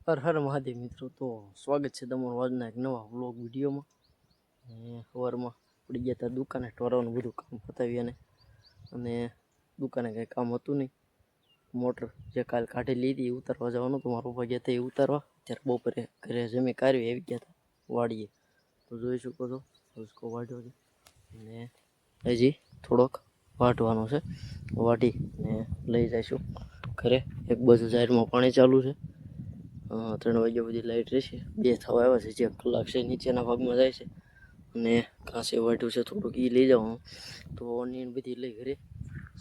હર હર મહાદેવ મિત્રો, તો સ્વાગત છે તમારું આજના એક નવા વ્લોગ વિડીયોમાં. સવારમાં પડી ગયા હતા દુકાને, ટોરાનું બધું કામ પતાવી અને દુકાને કંઈ કામ હતું નહીં. મોટર જે કાલ કાઢી લીધી એ ઉતારવા જવાનું હતું, મારા પપ્પા ગયા હતા એ ઉતારવા. ત્યારે બપોરે ઘરે જમી કાઢવી આવી ગયા હતા વાડીએ. તો જોઈ શકો છો ઉસકો વાઢ્યો છે અને હજી થોડોક વાઢવાનો છે. વાઢીને લઈ જઈશું ઘરે. એક બાજુ જાહેરમાં પાણી ચાલુ છે. 3 વાગ્યા સુધી લાઇટ રહેશે. 2 થવા આવ્યા છે, જે કલાક છે નીચેના ભાગમાં જાય છે. અને ઘાસે વાઢ્યું છે થોડુંક, એ લઈ જવાનું. તો નીણ બધી લઈ ઘરે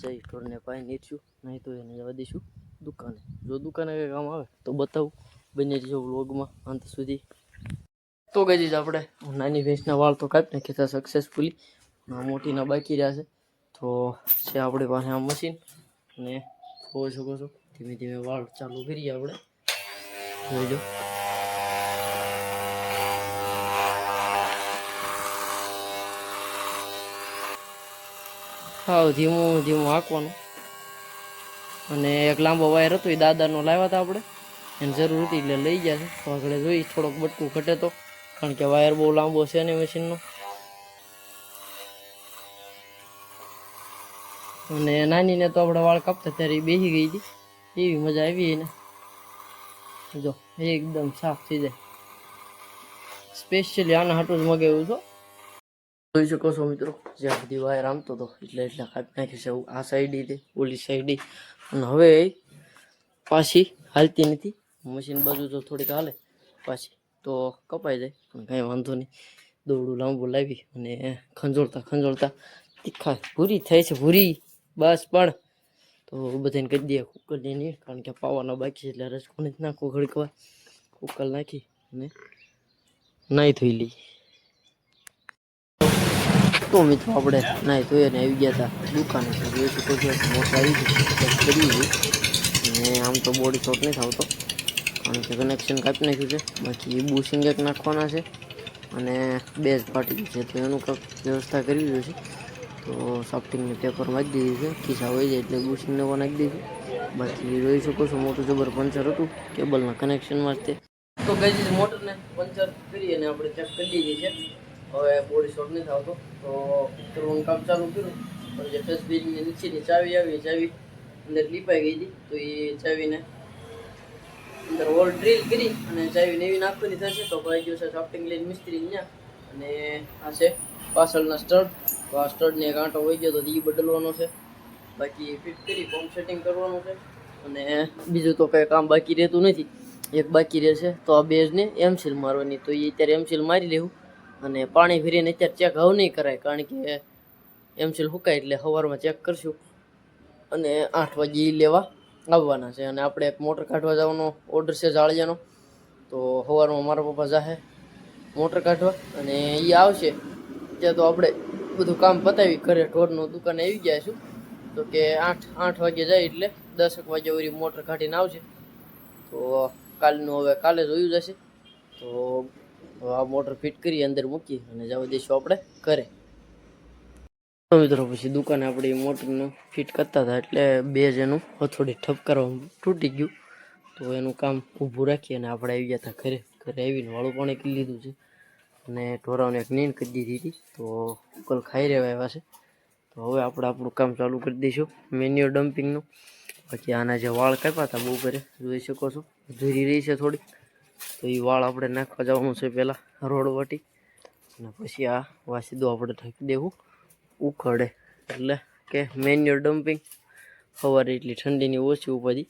જઈ ઢોરને પાઈ નીચું, નહીં તો એને જવા દઈશું દુકાને. જો દુકાને કંઈ કામ આવે તો બતાવું, બને રહીજો વ્લોગમાં અંત સુધી. તો ગઈ આપણે નાની ભેંસના વાળ તો કાપી નાખ્યા હતા સક્સેસફુલી, મોટીના બાકી રહ્યા છે. તો છે આપણી પાસે આ મશીન, અને જોઈ શકો છો ધીમે ધીમે વાળ ચાલુ કરીએ આપણે. જોઈજો હા, ધીમું ધીમું હાંકવાનું. અને એક લાંબો વાયર હતો એ દાદાનો લાવ્યા હતા આપણે, એને જરૂર હતી એટલે લઈ ગયા છે. તો આગળ જોઈ થોડોક બટકું ઘટે તો, કારણ કે વાયર બહુ લાંબો છે ને મશીનનો. અને નાનીને તો આપણે વાળ કાપતા ત્યારે એ બેસી ગઈ હતી, એવી મજા આવી એને. જો એકદમ સાફ થઈ જાય. સ્પેશિયલી આના હાટું જ મગાવ્યું છો. જોઈ શકો છો મિત્રો, જ્યાં બધી વાયર આમતો હતો એટલે કાપી નાખી છે. આ સાઈડ ઓલી સાઈડ. અને હવે પાછી હાલતી નથી મશીન બાજુ, તો થોડીક હાલે પાછી તો કપાઈ જાય, પણ કાંઈ વાંધો નહીં. દોરડું લાંબુ લાવી અને ખંજોળતા તીખા ભૂરી થાય છે, ભૂરી બસ. પણ તો બધાને કહી દઈએ કુકરની નહીં, કારણ કે પાવાનો બાકી છે એટલે રસકોને જ નાખવું ઘડીકવાર. કુકર નાખી અને નાહી ધોઈ લઈ. તો મિત્રો આપણે નાહી ધોઈને આવી ગયા હતા દુકાને. જોઈ શકો છો મોટર આવી ગઈ અને આમ તો બોડી શોટ નથી આવતો, કારણ કે કનેક્શન કાપી નાખ્યું છે. બાકી બુશિંગ એક નાખવાના છે અને બેઝ ફાટી છે, તો એનું કંઈક વ્યવસ્થા કરવી જોઈએ. તો સોફ્ટિંગની પેપર વાંચી દીધી છે, ખિસ્સા હોય જાય એટલે બુશિંગને પણ નાખી દીધું. બાકી જોઈ શકો છો મોટું જબર પંચર હતું કેબલના કનેક્શનમાં જ તે. તો ગઈ મોટરને પંચર કરી અને આપણે ચેક કરી દીધી છે. હવે બોડી શોટ નથી આવતો, તો કરવાનું કામ ચાલુ કર્યું. પણ જે ફેસબીની નીચેની ચાવી આવી, ચાવી અંદર લીપાઈ ગઈ હતી, તો એ ચાવીને અંદર હોલ ડ્રીલ કરી અને ચાવી નવી નાખવાની થશે. તો ભાઈ ગયો છે સોફ્ટિંગ લઈને મિસ્ત્રી ત્યાં. અને આ છે પાછળના સ્ટડ. તો આ સ્ટડને એક આંટો હોઈ ગયો તો એ બદલવાનો છે. બાકી ફિટ કરી પંપ સેટિંગ કરવાનું છે. અને બીજું તો કંઈ કામ બાકી રહેતું નથી. એક બાકી રહેશે તો આ બેઝને એમસીલ મારવાની, તો એ અત્યારે એમસીલ મારી લેવું. અને પાણી ભરીને અત્યારે ચેક હવે નહીં કરાય, કારણ કે એમસીલ સુકાય એટલે સવારમાં ચેક કરશું. અને 8 વાગે લેવા આવવાના છે. અને આપણે એક મોટર કાઢવા જવાનો ઓર્ડર છે જાળિયાનો, તો સવારમાં મારા પપ્પા જાહે મોટર કાઢવા. અને એ આવશે ત્યાં તો આપણે બધું કામ પતાવી ઘરે ઢોરનું દુકાને આવી ગયા છું. તો કે 8 વાગે જાય એટલે 10 વાગે વળી મોટર કાઢીને આવશે. તો કાલનું હવે કાલે જોયું જશે. તો આ મોટર ફિટ કરી અંદર મૂકી અને જવા દઈશું આપણે ઘરે. મિત્રો પછી દુકાને આપણે મોટરનું ફિટ કરતા હતા એટલે બેઝ એનું હથોડી ઠપ કરવા તૂટી ગયું. તો એનું કામ ઊભું રાખી અને આપણે આવી ગયા હતા ઘરે. ઘરે આવીને વાળું પાણી કરી લીધું છે અને ઢોરાઓને એક નીંદ કરી દીધી હતી. તો ઉકલ ખાઈ રહેવા આવ્યા છે. તો હવે આપણે આપણું કામ ચાલુ કરી દઈશું મેન્યુઅર ડમ્પિંગનું. બાકી આના જે વાળ કાપ્યા હતા બપોરે જોઈ શકો છો, ધીરી રહી છે થોડી. તો એ વાળ આપણે નાખવા જવાનું છે પહેલાં રોડ વાટી, અને પછી આ વાસીદો આપણે ઢાંકી દેવું ઉખડે. એટલે કે મેન્યુઅર ડમ્પિંગ. સવારે એટલી ઠંડીની ઓછી ઉપાધી.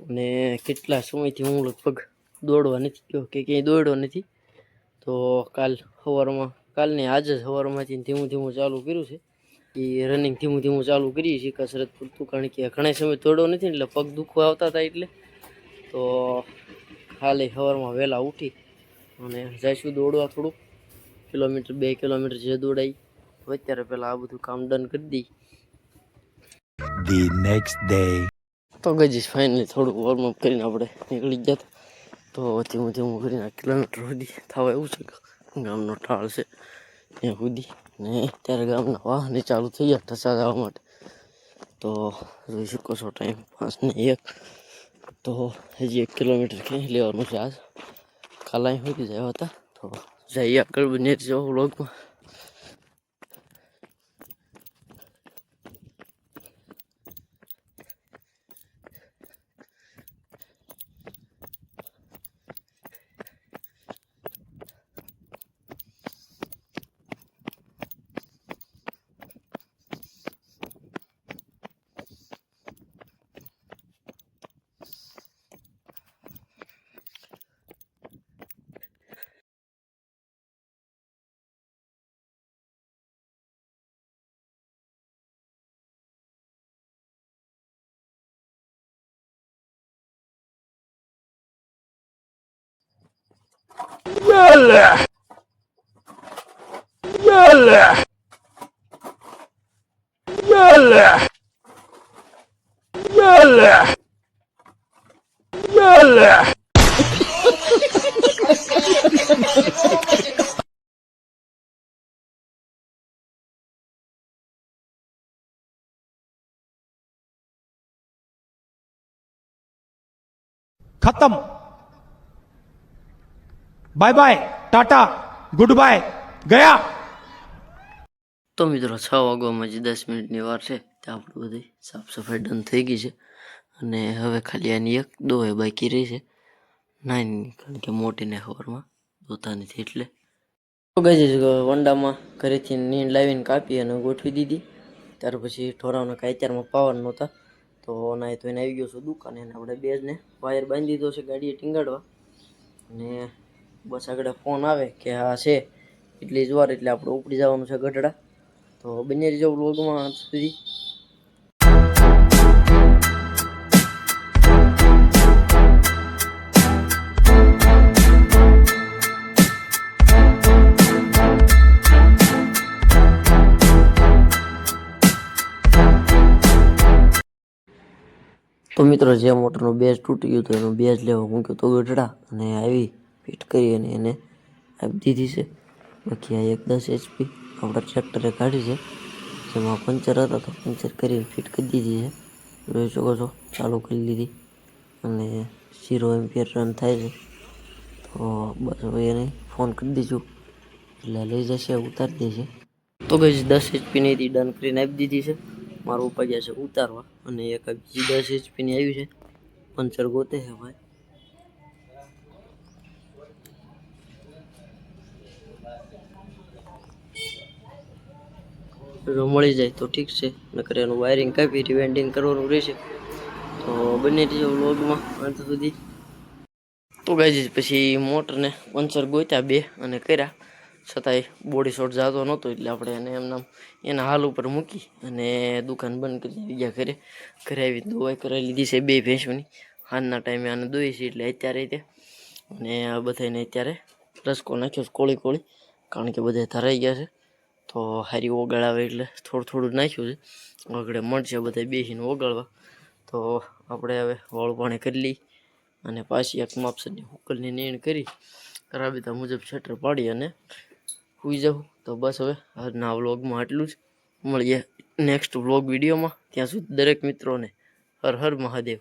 અને કેટલા સમયથી હું લગભગ દોડવા નથી ગયો કે ક્યાંય દોડ્યો નથી. તો કાલની આજે સવારમાંથી ધીમું ધીમું ચાલુ કર્યું છે. એ રનિંગ ધીમું ધીમું ચાલુ કરીએ છીએ કસરત પૂરતું, કારણ કે ઘણા સમય દોડ્યો નથી એટલે પગ દુખવા આવતા હતા. એટલે તો હાલે સવારમાં વહેલા ઉઠી અને જઈશું દોડવા થોડુંક, 1 કિલોમીટર 2 કિલોમીટર જે દોડાય. અત્યારે પહેલાં આ બધું કામ ડન કરી દઈ. The next day. તો ગઈ ફાઇનલી થોડુંક વોર્મઅપ કરીને આપણે નીકળી ગયા. તો ધીમું ધીમું કરીને 1 કિલોમીટર સુધી થવા એવું છે. ગામનો ઢાળ છે ત્યાં સુધી, ને ત્યારે ગામના વાહને ચાલુ થઈ ગયા ઢસા જવા માટે. તો જોઈ શકો છો ટાઈમ 5:01. તો હજી 1 કિલોમીટર ખેંચી લેવાનું છે આજ. કાલા સુધી જાય હતા તો જઈએ આગળ બને જો વ્લોગમાં. खत्म bye bye tata good bye गया। તો મિત્રો 6 વાગવામાં જે 10 મિનિટની વાર છે ત્યાં આપણું બધી સાફ સફાઈ ડન થઈ ગઈ છે અને હવે ખાલી આની એક દોય બાકી રહી છે નાની, કારણ કે મોટીને ખબરમાં ધોતા નથી એટલે. તો ગઈ વંડામાં ઘરેથી નીંદ લાવીને કાપી અને ગોઠવી દીધી. ત્યાર પછી ઢોરાઓને કાંઈ અત્યારમાં પાવર નહોતા તો નાય તો એને આવી ગયો છું દુકાને અને આપણે બેઝને વાયર બાંધી દીધો છે ગાડીએ ટીંગાડવા. અને બસ આગળ ફોન આવે કે હા છે એટલી જ વાર એટલે આપણે ઉપડી જવાનું છે ગઢડા. તો બને રહીજો વ્લોગમાં સુધી. તો મિત્રો જે મોટરનો બેઝ તૂટી ગયો હતો એનો બેઝ લેવા મૂક્યો તો ગઢડા અને આવી ફિટ કરી અને એને આપી દીધી છે. બાકી આ 10 HP આપણા ટ્રેક્ટરે કાઢી છે, જેમાં પંચર હતા તો પંચર કરીને ફિટ કરી દીધી છે. જોઈ શકો છો ચાલુ કરી લીધી અને 0 એમ્પિયર રન થાય છે. તો બસ હવે એને ફોન કરી દઈશું એટલે લઈ જશે, ઉતારી દેશે. તો ગઈ 10 HP ની ડન કરીને આપી દીધી છે. મારું ઉપર ગયા છે ઉતારવા અને એક બીજી 10 HP ની આવી છે, પંચર ગોતે છે ભાઈ. જો મળી જાય તો ઠીક છે, નકર એનું વાયરિંગ કાપી રિવેન્ડિંગ કરવાનું રહેશે. તો બને રહીજો વ્લોગમાં અંત સુધી. તો ગાઈઝ પછી મોટરને પંચર ગોત્યા 2 અને કર્યા, છતાંય બોડી શોટ જતો નહોતો એટલે આપણે એને એમનામ એના હાલ ઉપર મૂકી અને દુકાન બંધ કરી ગયા ઘરે. ઘરે આવી દવાઈ કરાવી લીધી છે 2 ભેંસોની. હાલના ટાઈમે આને દોઈ છે એટલે અત્યારે તે અને આ બધાને અત્યારે રસકો નાખ્યો છે કોળી, કારણ કે બધા ધરાઈ ગયા છે. તો હારી ઓગાળ આવે એટલે થોડું નાખ્યું છે. આગળ મળશે બધા બેસીને ઓગાળવા. તો આપણે હવે વાળું પાણી કરી લઈ અને પાછી એક માપસરની ઉકલની નીણ કરી રાબેતા મુજબ શટર પાડી અને સુઈ જાઉં. તો બસ હવે આજના વ્લોગમાં આટલું જ. મળીએ નેક્સ્ટ વ્લોગ વિડીયોમાં. ત્યાં સુધી દરેક મિત્રોને હર હર મહાદેવ.